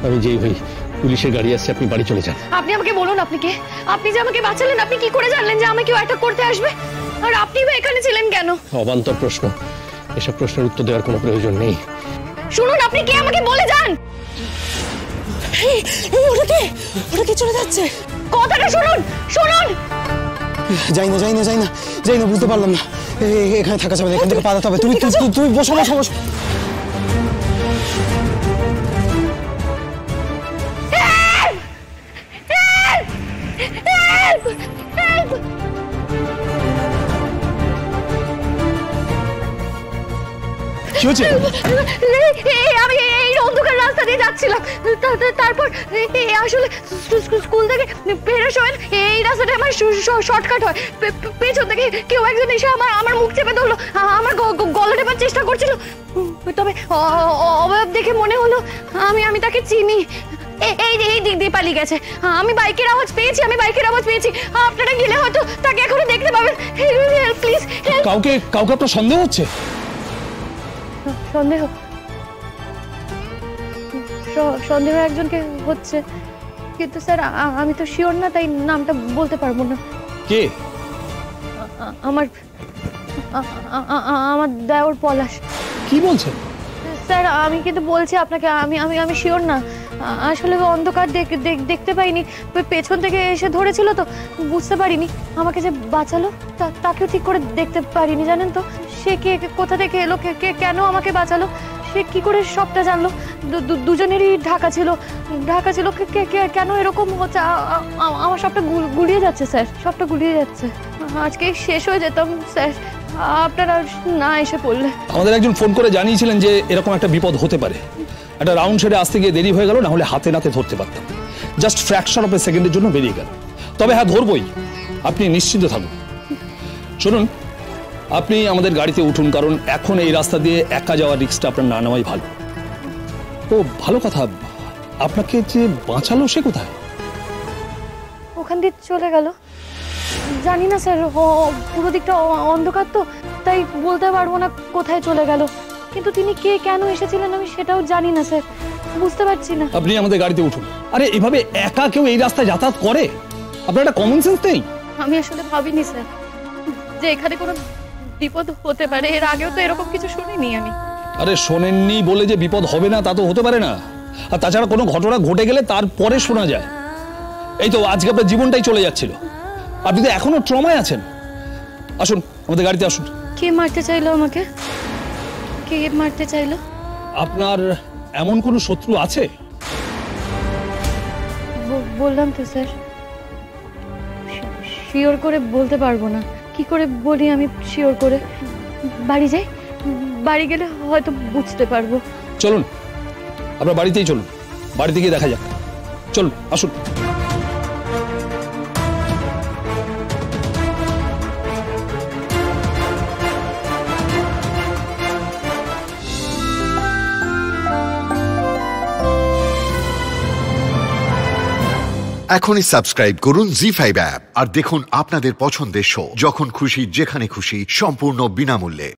আমি যেই হই, পুলিশের গাড়ি আসছে, আপনি বাড়ি চলে যান। আপনি আমাকে বলুন, আপনি কে? আপনি যে আমাকে বাঁচালেন, আপনি কি করে জানলেন যে আমাকে কেউ অ্যাটাক করতে আসবে? আর আপনি বা এখানে ছিলেন কেন? অবান্তর প্রশ্ন, এসব প্রশ্নের উত্তর দেওয়ার কোনো প্রয়োজন নেই। শুনুন, আপনি কে আমাকে বলে যান। ওটা কে চলে যাচ্ছে? কথাটা শুনুন, শুনুন। যাই না, বুঝতে পারলাম না। এখানে থাকা যাবে না, এখান থেকে পালাতে হবে। তুমি বসো। কি হয়েছে? আমি এই অন্ধকার রাস্তা দিয়ে যাচ্ছিলাম, তারপর আসলে স্কুল থেকে ফেরার সময় এই রাস্তাটা আমার শর্টকাট হয়। পেছন থেকে কেউ একজন এসে আমার মুখ চেপে ধরলো, আমার গলা টেপার চেষ্টা করছিল। তবে অবয়ব দেখে মনে হলো আমি তাকে চিনি। এই দিক দিয়ে পালিয়ে গেছে। আমি বাইকের আওয়াজ পেয়েছি। আপনারা গেলে হয়তো তাকে এখনো দেখতে পাবেন। প্লিজ। কাউকে আপনার সন্দেহ হচ্ছে? সন্দেহ একজনকে হচ্ছে, কিন্তু স্যার আমি তো শিওর না, তাই নামটা বলতে পারবো না। কে? আমার দেওর পলাশ। কি বলছেন স্যার? আমি কিন্তু বলছি আপনাকে, আমি শিওর না। আসলে অন্ধকার দেখতে পাইনি, পেছন থেকে এসে ধরেছিল তো বুঝতে পারিনি। আমাকে যে বাঁচালো তাকেও ঠিক করে দেখতে পারিনি, জানেন তো। সে কে, কোথা থেকে এলো, কেন আমাকে বাঁচালো, সে কি করে সবটা জানলো? দুজনেরই ঢাকা ছিল। কেন এরকম হচ্ছে? আমার সবটা গুলিয়ে যাচ্ছে স্যার, সবটা গুলিয়ে যাচ্ছে। আজকে শেষ হয়ে যেতাম স্যার, আপনারা না এসে পড়লে। আমাদের একজন ফোন করে জানিয়েছিলেন যে এরকম একটা বিপদ হতে পারে। একটা রাউন্ড সেরে আসতে গিয়ে দেরি হয়ে গেল, না হলে হাতে নাতে ধরতে পারতাম। জাস্ট ফ্র্যাকশন অফ এ সেকেন্ডের জন্য বেরিয়ে গেল। তবে হ্যাঁ, ধরবই, আপনি নিশ্চিন্ত থাকুন। শুনুন, আপনি আমাদের গাড়িতে উঠুন, কারণ এখন এই রাস্তা দিয়ে একা যাওয়ার রিস্কটা আপনার না নেওয়াই ভালো। ও ভালো কথা, আপনাকে যে বাঁচালো সে কোথায়? ওখান দিয়ে চলে গেল। জানি না স্যার, পুরো দিকটা অন্ধকার তো, তাই বলতে পারবো না কোথায় চলে গেল। কিন্তু তিনি কে, কেন এসেছিলেন আমি সেটাও জানি না স্যার, বুঝতে পারছি না। আপনি আমাদের গাড়িতে উঠুন। আরে এভাবে একা কেউ এই রাস্তায় যাতায়াত করে? আপনার একটা কমন সেন্স নেই? আমি আসলে ভাবিনি স্যার যে এখানে কোনো বিপদ হতে পারে। এর আগেও তো এরকম কিছু শুনিনি আমি। আরে শোনেননি বলে যে বিপদ হবে না তা তো হতে পারে না। আর তাছাড়া কোনো ঘটনা ঘটে গেলে তারপরে শোনা যায়। এই তো আজকে আপনার জীবনটাই চলে যাচ্ছিল, আপনি তো এখনো ট্রমায় আছেন। আসুন, আমাদের গাড়িতে আসুন। কে মারতে চাইলো আমাকে? কে মারতে চাইলো? আপনার এমন কোনো শত্রু আছে? বললাম তো স্যার, শিওর করে বলতে পারবো না। কি করে বলি আমি শিওর করে? বাড়ি যাই, বাড়ি গেলে হয়তো বুঝতে পারবো। চলুন, আমরা বাড়িতেই চলুন, বাড়িতে গিয়ে দেখা যাক। চলুন, আসুন। এখনই সাবস্ক্রাইব করুন জি5 অ্যাপ আর দেখুন আপনাদের পছন্দের শো যখন খুশি যেখানে খুশি সম্পূর্ণ বিনামূল্যে।